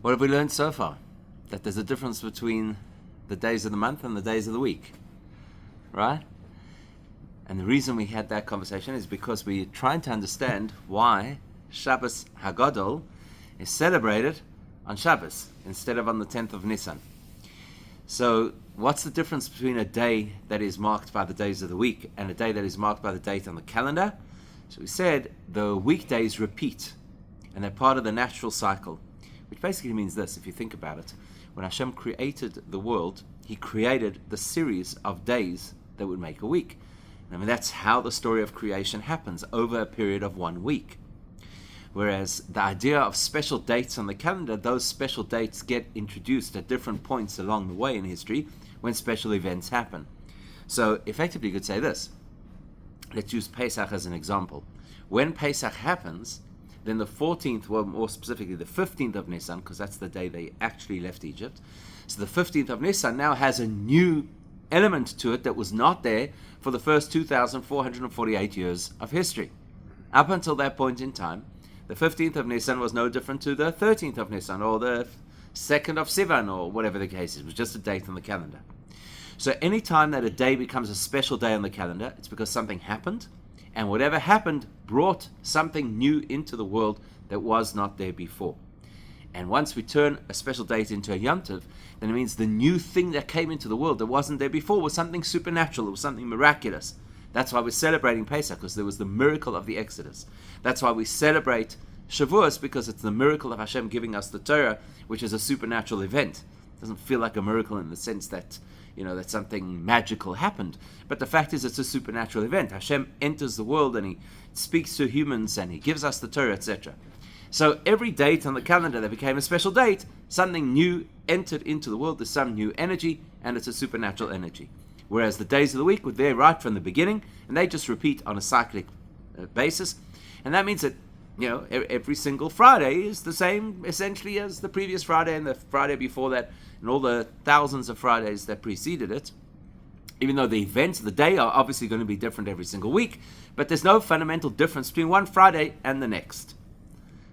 What have we learned so far? That there's a difference between the days of the month and the days of the week, right? And the reason we had that conversation is because we're trying to understand why Shabbos Hagadol is celebrated on Shabbos instead of on the 10th of Nisan. So what's the difference between a day that is marked by the days of the week and a day that is marked by the date on the calendar? So we said the weekdays repeat, and they're part of the natural cycle, which basically means this, if you think about it. When Hashem created the world, He created the series of days that would make a week. I mean, that's how the story of creation happens, over a period of 1 week. Whereas the idea of special dates on the calendar, those special dates get introduced at different points along the way in history when special events happen. So effectively you could say this. Let's use Pesach as an example. When Pesach happens, then the 14th, well more specifically the 15th of Nisan, because that's the day they actually left Egypt. So the 15th of Nisan now has a new element to it that was not there for the first 2,448 years of history. Up until that point in time, the 15th of Nisan was no different to the 13th of Nisan or the 2nd of Sivan or whatever the case is. It was just a date on the calendar. So any time that a day becomes a special day on the calendar, it's because something happened, and whatever happened brought something new into the world that was not there before. And once we turn a special date into a Yom Tov, then it means the new thing that came into the world that wasn't there before was something supernatural, it was something miraculous. That's why we're celebrating Pesach, because there was the miracle of the Exodus. That's why we celebrate Shavuos, because it's the miracle of Hashem giving us the Torah, which is a supernatural event. It doesn't feel like a miracle in the sense that, that something magical happened. But the fact is, it's a supernatural event. Hashem enters the world and He speaks to humans and He gives us the Torah, etc. So every date on the calendar that became a special date, something new entered into the world. There's some new energy, and it's a supernatural energy. Whereas the days of the week were there right from the beginning, and they just repeat on a cyclic basis. And that means that, every single Friday is the same essentially as the previous Friday and the Friday before that, and all the thousands of Fridays that preceded it. Even though the events of the day are obviously going to be different every single week, but there's no fundamental difference between one Friday and the next.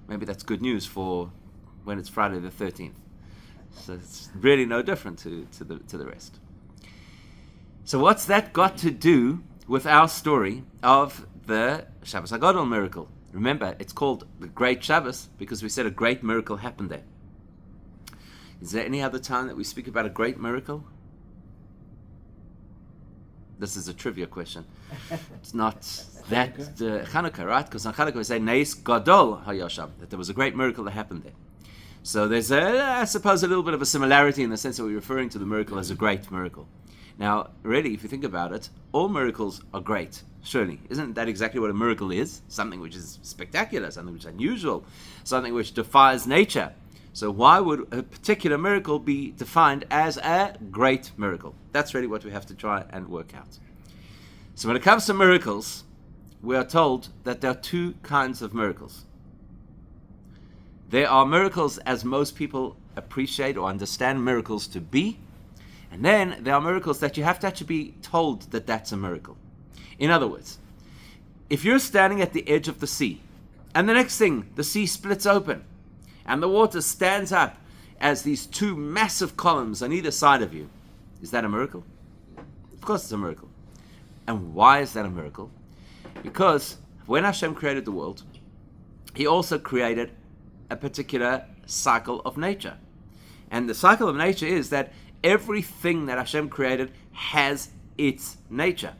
Maybe that's good news for when it's Friday the 13th. So it's really no different to the rest. So what's that got to do with our story of the Shabbos HaGadol miracle? Remember, it's called the Great Shabbos because we said a great miracle happened there. Is there any other time that we speak about a great miracle? This is a trivia question. It's not that Hanukkah, right? Because on Hanukkah we say Neis Gadol Hayasham, that there was a great miracle that happened there. So there's, I suppose, a little bit of a similarity in the sense that we're referring to the miracle as a great miracle. Now, really, if you think about it, all miracles are great, surely. Isn't that exactly what a miracle is? Something which is spectacular, something which is unusual, something which defies nature. So why would a particular miracle be defined as a great miracle? That's really what we have to try and work out. So when it comes to miracles, we are told that there are two kinds of miracles. There are miracles as most people appreciate or understand miracles to be, and then there are miracles that you have to actually be told that that's a miracle. In other words, if you're standing at the edge of the sea, and the next thing, the sea splits open, and the water stands up as these two massive columns on either side of you, is that a miracle? Of course it's a miracle. And why is that a miracle? Because when Hashem created the world, He also created a particular cycle of nature. And the cycle of nature is that everything that Hashem created has its nature.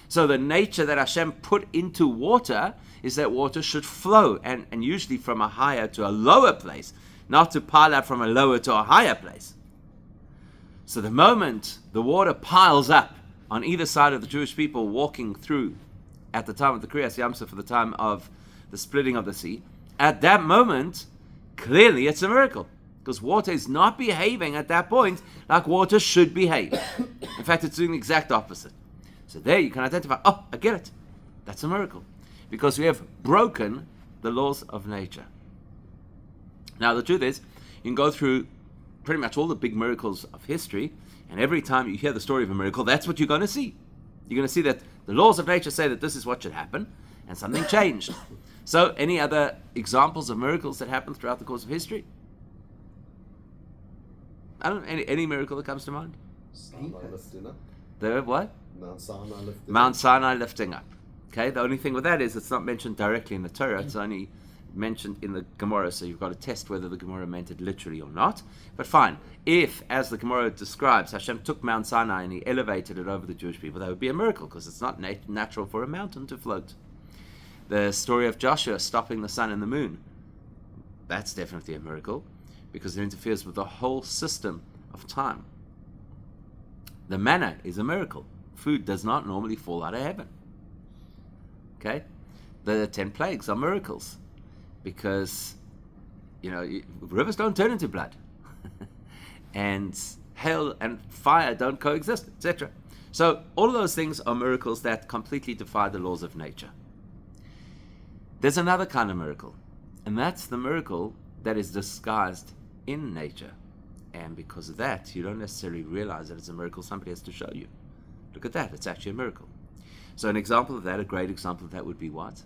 So the nature that Hashem put into water is that water should flow, and usually from a higher to a lower place, not to pile up from a lower to a higher place. So the moment the water piles up on either side of the Jewish people walking through at the time of the Kriyas Yamsuf, for the time of the splitting of the sea, at that moment, clearly it's a miracle. Because water is not behaving at that point like water should behave. In fact, it's doing the exact opposite. So there you can identify, oh, I get it. That's a miracle. Because we have broken the laws of nature. Now, the truth is, you can go through pretty much all the big miracles of history, and every time you hear the story of a miracle, that's what you're going to see. You're going to see that the laws of nature say that this is what should happen, and something changed. So, any other examples of miracles that happened throughout the course of history? I don't any miracle that comes to mind. Sinai lifting up. The what? Mount Sinai lifting Mount up. Sinai lifting up. Okay, the only thing with that is it's not mentioned directly in the Torah. It's only mentioned in the Gemara, so you've got to test whether the Gemara meant it literally or not. But fine, if, as the Gemara describes, Hashem took Mount Sinai and he elevated it over the Jewish people, that would be a miracle, because it's not natural for a mountain to float. The story of Joshua stopping the sun and the moon, that's definitely a miracle, because it interferes with the whole system of time. The manna is a miracle. Food does not normally fall out of heaven. Okay? The 10 plagues are miracles, because rivers don't turn into blood and hail and fire don't coexist, etc. So all of those things are miracles that completely defy the laws of nature. There's another kind of miracle, and that's the miracle that is disguised in nature, and because of that you don't necessarily realize that it's a miracle. Somebody has to show you, look at that, it's actually a miracle. So an example of that, a great example of that would be what?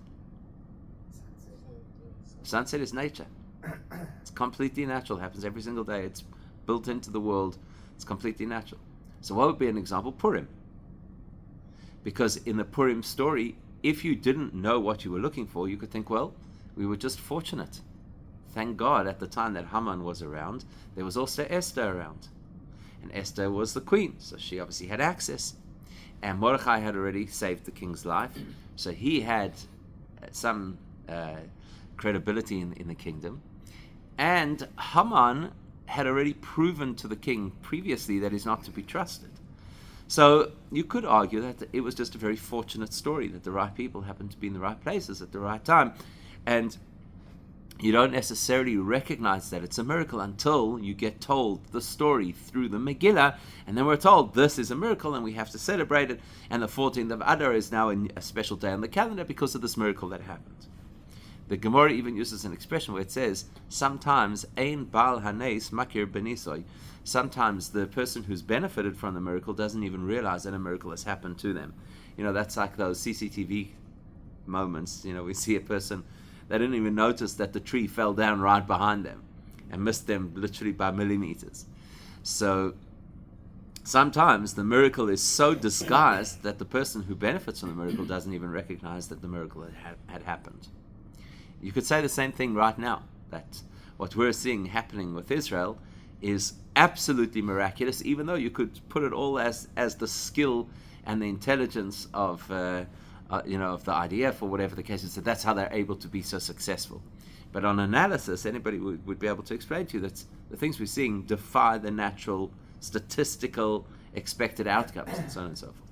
Sunset is nature. It's completely natural. It happens every single day. It's built into the world. It's completely natural. So what would be an example? Purim. Because in the Purim story, if you didn't know what you were looking for, you could think, well, we were just fortunate. Thank God at the time that Haman was around, there was also Esther around. And Esther was the queen, so she obviously had access. And Mordechai had already saved the king's life, so he had some credibility in the kingdom. And Haman had already proven to the king previously that he's not to be trusted. So you could argue that it was just a very fortunate story, that the right people happened to be in the right places at the right time. And you don't necessarily recognize that it's a miracle until you get told the story through the Megillah, and then we're told this is a miracle and we have to celebrate it, and the 14th of Adar is now a special day on the calendar because of this miracle that happened. The Gemara even uses an expression where it says, sometimes ein bal hanes makir benisoy. Sometimes the person who's benefited from the miracle doesn't even realize that a miracle has happened to them. That's like those CCTV moments. We see a person, they didn't even notice that the tree fell down right behind them and missed them literally by millimeters. So sometimes the miracle is so disguised that the person who benefits from the miracle doesn't even recognize that the miracle had happened. You could say the same thing right now, that what we're seeing happening with Israel is absolutely miraculous, even though you could put it all as the skill and the intelligence of the IDF or whatever the case is, that that's how they're able to be so successful. But on analysis, anybody would be able to explain to you that the things we're seeing defy the natural, statistical, expected outcomes, and so on and so forth.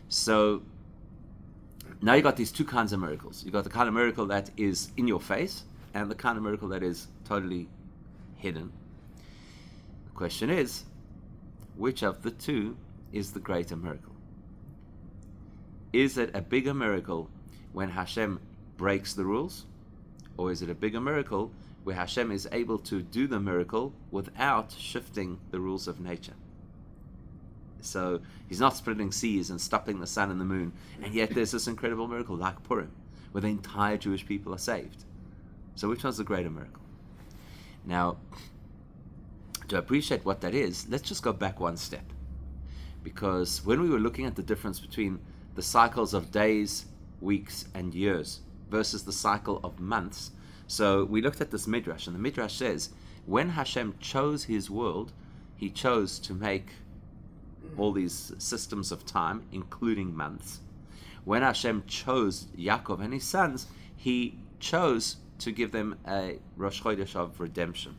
So now you got these two kinds of miracles. You got the kind of miracle that is in your face, and the kind of miracle that is totally hidden. The question is, which of the two is the greater miracle? Is it a bigger miracle when Hashem breaks the rules? Or is it a bigger miracle where Hashem is able to do the miracle without shifting the rules of nature? So he's not splitting seas and stopping the sun and the moon, and yet there's this incredible miracle like Purim, where the entire Jewish people are saved. So which one's the greater miracle? Now, to appreciate what that is, let's just go back one step. Because when we were looking at the difference between the cycles of days, weeks, and years versus the cycle of months, so we looked at this Midrash, and the Midrash says, when Hashem chose his world, he chose to make all these systems of time, including months. When Hashem chose Yaakov and his sons, he chose to give them a Rosh Chodesh of redemption.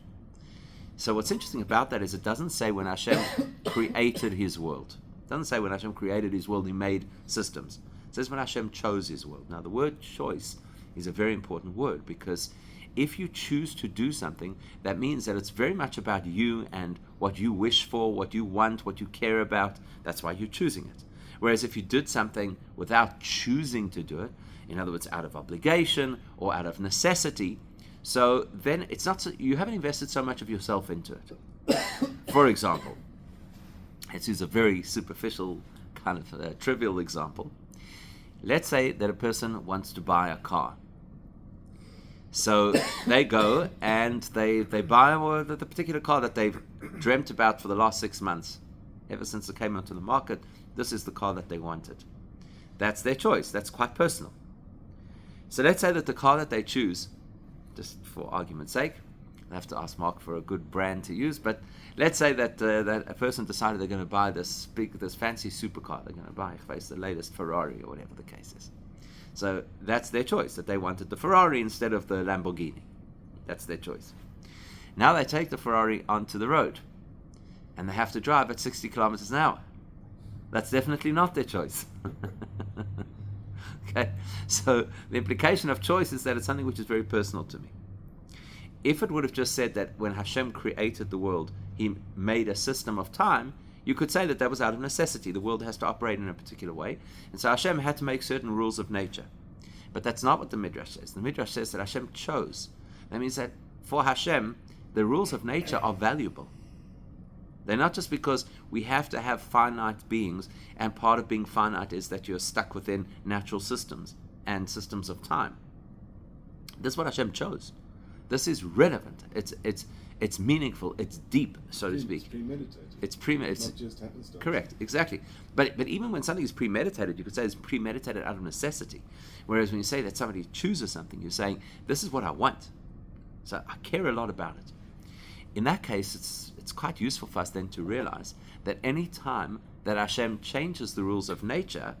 So what's interesting about that is it doesn't say when Hashem created his world. It doesn't say when Hashem created his world, he made systems. It says when Hashem chose his world. Now the word choice is a very important word, because if you choose to do something, that means that it's very much about you and what you wish for, what you want, what you care about. That's why you're choosing it. Whereas if you did something without choosing to do it, in other words, out of obligation or out of necessity, so then it's not so, you haven't invested so much of yourself into it. For example, let's use a very superficial kind of trivial example. Let's say that a person wants to buy a car. So they go and they buy the particular car that they've dreamt about for the last 6 months. Ever since it came onto the market, this is the car that they wanted. That's their choice. That's quite personal. So let's say that the car that they choose, just for argument's sake, I have to ask Mark for a good brand to use, but let's say that that a person decided they're going to buy this fancy supercar. They're going to buy the latest Ferrari or whatever the case is. So that's their choice, that they wanted the Ferrari instead of the Lamborghini. That's their choice. Now they take the Ferrari onto the road, and they have to drive at 60 kilometers an hour. That's definitely not their choice. Okay, so the implication of choice is that it's something which is very personal to me. If it would have just said that when Hashem created the world, he made a system of time, you could say that was out of necessity. The world has to operate in a particular way. And so Hashem had to make certain rules of nature. But that's not what the Midrash says. The Midrash says that Hashem chose. That means that for Hashem, the rules of nature are valuable. They're not just because we have to have finite beings, and part of being finite is that you're stuck within natural systems and systems of time. This is what Hashem chose. This is relevant. It's meaningful. It's deep, so to speak. It's premeditated. It's not just happenstance. Correct, exactly. But even when something is premeditated, you could say it's premeditated out of necessity. Whereas when you say that somebody chooses something, you're saying, this is what I want. So I care a lot about it. In that case, it's quite useful for us then to realize that any time that Hashem changes the rules of nature,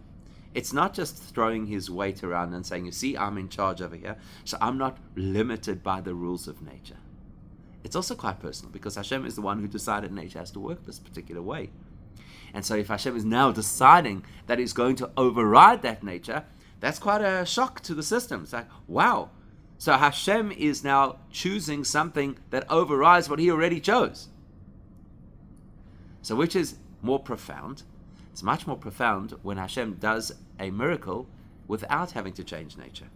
it's not just throwing his weight around and saying, you see, I'm in charge over here, so I'm not limited by the rules of nature. It's also quite personal, because Hashem is the one who decided nature has to work this particular way. And so if Hashem is now deciding that he's going to override that nature, that's quite a shock to the system. It's like, wow. So Hashem is now choosing something that overrides what he already chose. So which is more profound? It's much more profound when Hashem does a miracle without having to change nature.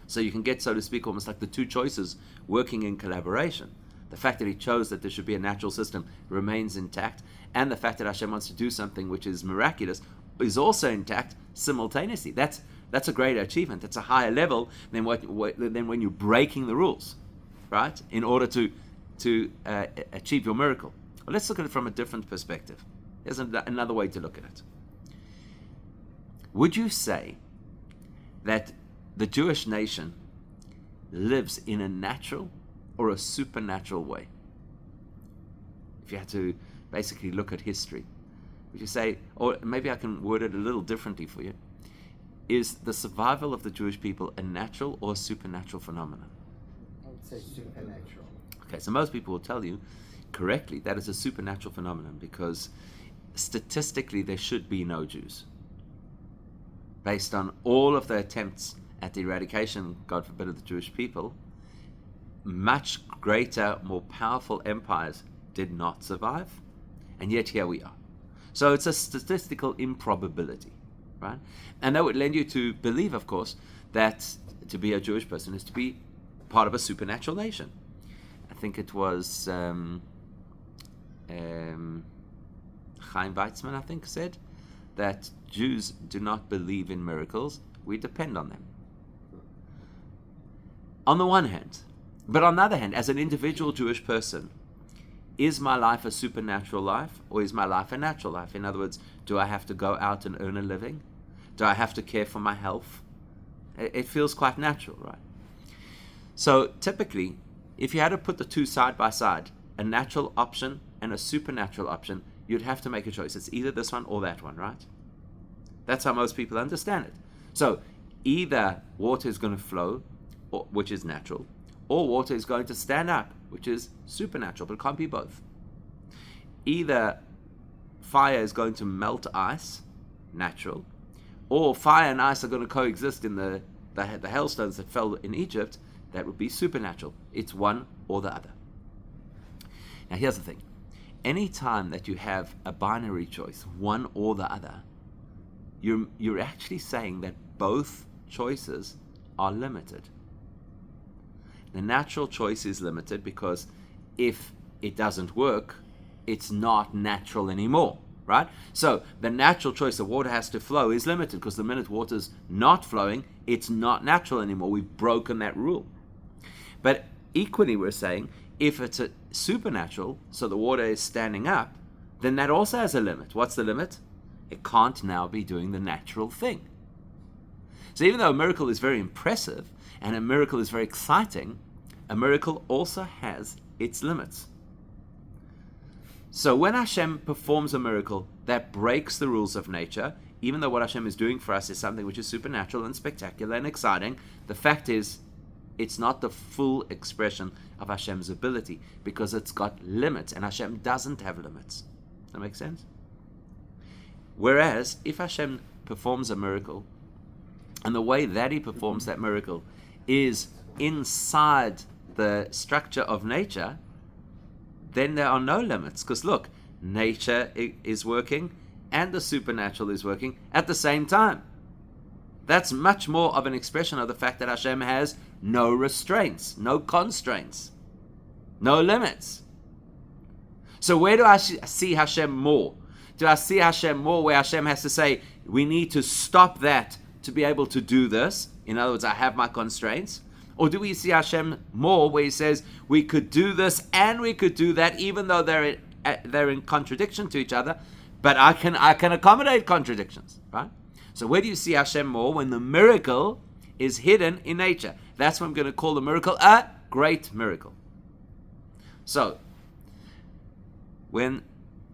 So you can get, so to speak, almost like the two choices working in collaboration. The fact that he chose that there should be a natural system remains intact, and the fact that Hashem wants to do something which is miraculous is also intact simultaneously. That's a greater achievement. That's a higher level than when you're breaking the rules, right? In order to achieve your miracle. Well, let's look at it from a different perspective. Here's another way to look at it. Would you say that the Jewish nation lives in a natural or a supernatural way? If you had to basically look at history, would you say, or maybe I can word it a little differently for you, is the survival of the Jewish people a natural or a supernatural phenomenon? I would say supernatural. Okay, so most people will tell you correctly that is a supernatural phenomenon, because statistically there should be no Jews. Based on all of the attempts at the eradication, God forbid, of the Jewish people, much greater, more powerful empires did not survive, and yet here we are. So it's a statistical improbability, right? And that would lend you to believe, of course, that to be a Jewish person is to be part of a supernatural nation. I think it was Chaim Weizmann, I think, said that Jews do not believe in miracles, we depend on them. On the one hand. But on the other hand, as an individual Jewish person, is my life a supernatural life, or is my life a natural life? In other words, do I have to go out and earn a living? Do I have to care for my health? It feels quite natural, right? So typically, if you had to put the two side by side, a natural option and a supernatural option, you'd have to make a choice. It's either this one or that one, right? That's how most people understand it. So either water is going to flow, which is natural, or water is going to stand up, which is supernatural, but it can't be both. Either fire is going to melt ice, natural, or fire and ice are going to coexist in the hailstones that fell in Egypt, that would be supernatural. It's one or the other. Now here's the thing. Any time that you have a binary choice, one or the other, you're actually saying that both choices are limited. The natural choice is limited because if it doesn't work, it's not natural anymore. right? So the natural choice, the water has to flow, is limited, because the minute water's not flowing, it's not natural anymore. We've broken that rule. But equally, we're saying, if it's a supernatural, so the water is standing up, then that also has a limit. What's the limit? It can't now be doing the natural thing. So even though a miracle is very impressive, and a miracle is very exciting, a miracle also has its limits. So when Hashem performs a miracle that breaks the rules of nature, even though what Hashem is doing for us is something which is supernatural and spectacular and exciting, the fact is, it's not the full expression of Hashem's ability, because it's got limits, and Hashem doesn't have limits. Does that make sense? Whereas, if Hashem performs a miracle, and the way that he performs that miracle is inside the structure of nature, then there are no limits. Because look, nature is working and the supernatural is working at the same time. That's much more of an expression of the fact that Hashem has no restraints, no constraints, no limits. So where do I see Hashem more? Do I see Hashem more where Hashem has to say, we need to stop that to be able to do this? In other words, I have my constraints. Or do we see Hashem more where he says, we could do this and we could do that, even though they're in contradiction to each other, but I can accommodate contradictions, right? So where do you see Hashem more? When the miracle is hidden in nature. That's what I'm going to call the miracle a great miracle. So, when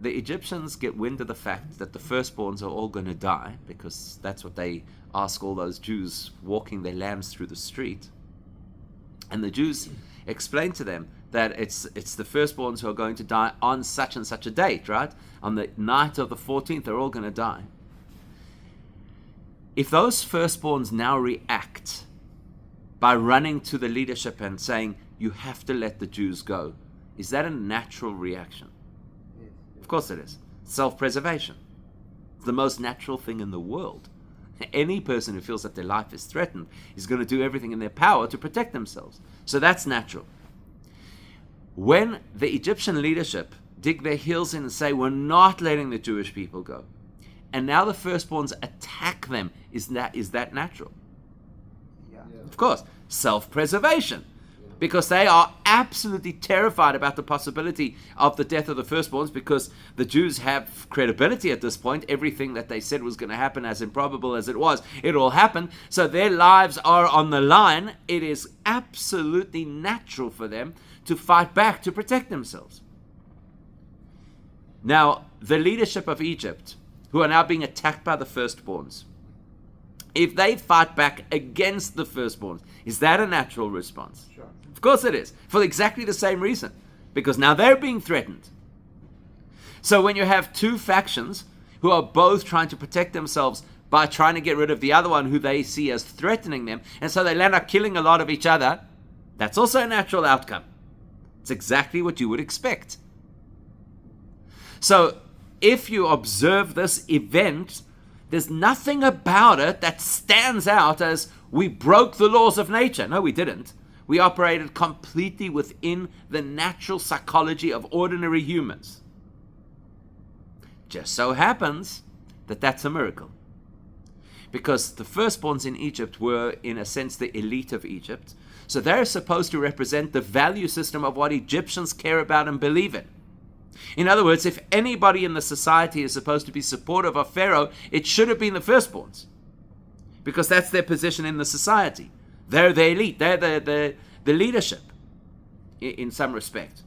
the Egyptians get wind of the fact that the firstborns are all going to die, because that's what they ask all those Jews walking their lambs through the street, and the Jews explain to them that it's the firstborns who are going to die on such and such a date, right? On the night of the 14th, they're all going to die. If those firstborns now react by running to the leadership and saying, you have to let the Jews go, is that a natural reaction? Yes. Of course it is. Self-preservation. It's the most natural thing in the world. Any person who feels that their life is threatened is going to do everything in their power to protect themselves. So that's natural. When the Egyptian leadership dig their heels in and say, we're not letting the Jewish people go, and now the firstborns attack them, is that natural? Yeah. Of course. Self-preservation. Because they are absolutely terrified about the possibility of the death of the firstborns, because the Jews have credibility at this point. Everything that they said was going to happen, as improbable as it was, it all happened. So their lives are on the line. It is absolutely natural for them to fight back to protect themselves. Now, the leadership of Egypt, who are now being attacked by the firstborns, if they fight back against the firstborns, is that a natural response? Sure. Of course it is, for exactly the same reason, because now they're being threatened. So when you have two factions who are both trying to protect themselves by trying to get rid of the other one who they see as threatening them, and so they land up killing a lot of each other, that's also a natural outcome. It's exactly what you would expect. So if you observe this event, there's nothing about it that stands out as we broke the laws of nature. No, we didn't. We operated completely within the natural psychology of ordinary humans. Just so happens that that's a miracle. Because the firstborns in Egypt were, in a sense, the elite of Egypt. So they're supposed to represent the value system of what Egyptians care about and believe in. In other words, if anybody in the society is supposed to be supportive of Pharaoh, it should have been the firstborns. Because that's their position in the society. They're the elite. They're the leadership in some respect.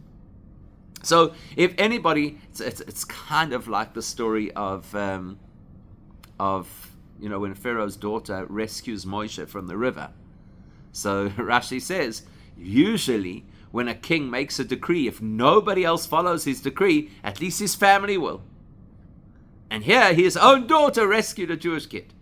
So if anybody, it's kind of like the story of when Pharaoh's daughter rescues Moshe from the river. So Rashi says, usually when a king makes a decree, if nobody else follows his decree, at least his family will. And here, his own daughter rescued a Jewish kid.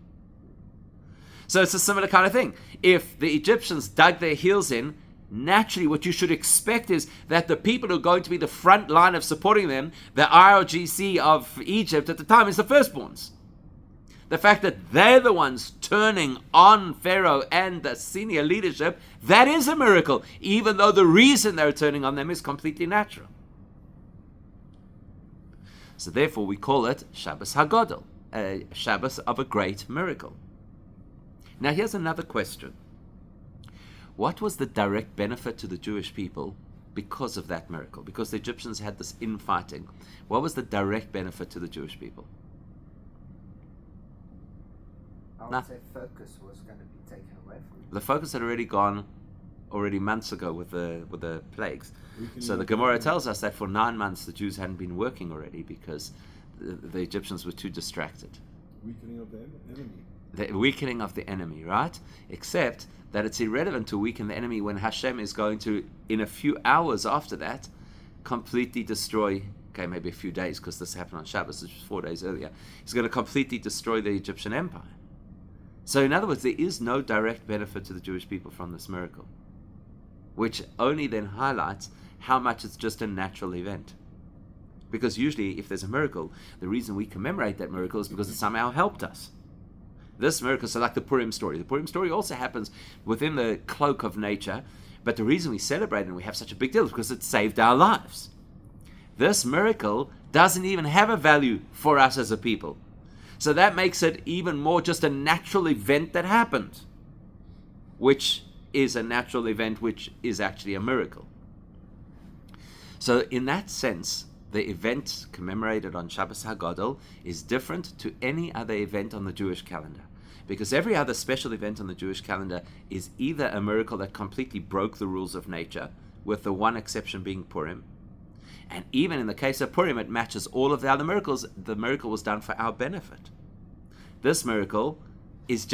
So it's a similar kind of thing. If the Egyptians dug their heels in, naturally what you should expect is that the people who are going to be the front line of supporting them, the IRGC of Egypt at the time, is the firstborns. The fact that they're the ones turning on Pharaoh and the senior leadership, that is a miracle, even though the reason they're turning on them is completely natural. So therefore we call it Shabbos HaGadol, a Shabbos of a great miracle. Now here's another question. What was the direct benefit to the Jewish people because of that miracle? Because the Egyptians had this infighting. What was the direct benefit to the Jewish people? I would Nah. say focus was going to be taken away from you. The focus had already gone months ago with the plagues. Weakening So the of Gemara enemy. tells us that for 9 months the Jews hadn't been working already because the Egyptians were too distracted. Weakening of the enemy. The weakening of the enemy, right? Except that it's irrelevant to weaken the enemy when Hashem is going to, in a few hours after that, completely destroy, okay, maybe a few days because this happened on Shabbos, which was 4 days earlier. He's going to completely destroy the Egyptian empire. So in other words, there is no direct benefit to the Jewish people from this miracle, which only then highlights how much it's just a natural event. Because usually if there's a miracle, the reason we commemorate that miracle is because it somehow helped us. This miracle, so like the Purim story. The Purim story also happens within the cloak of nature, but the reason we celebrate it and we have such a big deal is because it saved our lives. This miracle doesn't even have a value for us as a people. So that makes it even more just a natural event that happened, which is a natural event, which is actually a miracle. So in that sense, the event commemorated on Shabbos HaGadol is different to any other event on the Jewish calendar. Because every other special event on the Jewish calendar is either a miracle that completely broke the rules of nature, with the one exception being Purim. And even in the case of Purim, it matches all of the other miracles. The miracle was done for our benefit. This miracle is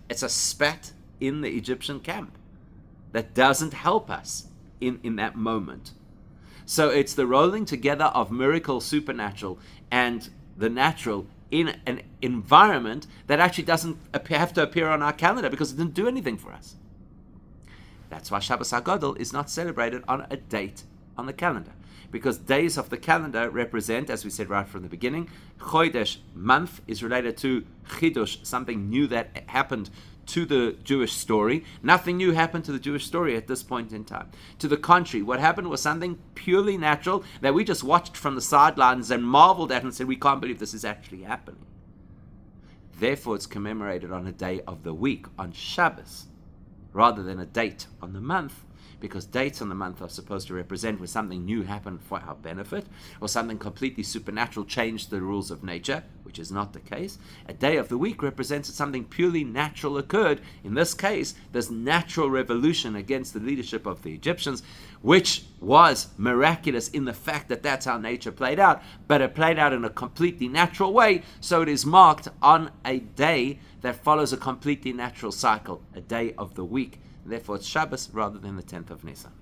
it's a spat in the Egyptian camp that doesn't help us in that moment. So it's the rolling together of miracle, supernatural, and the natural in an environment that actually doesn't have to appear on our calendar because it didn't do anything for us. That's why Shabbos HaGadol is not celebrated on a date on the calendar. Because days of the calendar represent, as we said right from the beginning, Chodesh, month, is related to Chidush, something new that happened to the Jewish story. Nothing new happened to the Jewish story at this point in time. To the contrary, what happened was something purely natural that we just watched from the sidelines and marveled at and said, we can't believe this is actually happening. Therefore, it's commemorated on a day of the week, on Shabbos, rather than a date on the month, because dates on the month are supposed to represent when something new happened for our benefit, or something completely supernatural changed the rules of nature, which is not the case. A day of the week represents that something purely natural occurred. In this case, this natural revolution against the leadership of the Egyptians, which was miraculous in the fact that that's how nature played out, but it played out in a completely natural way, so it is marked on a day that follows a completely natural cycle, a day of the week. Therefore, it's Shabbos rather than the 10th of Nisan.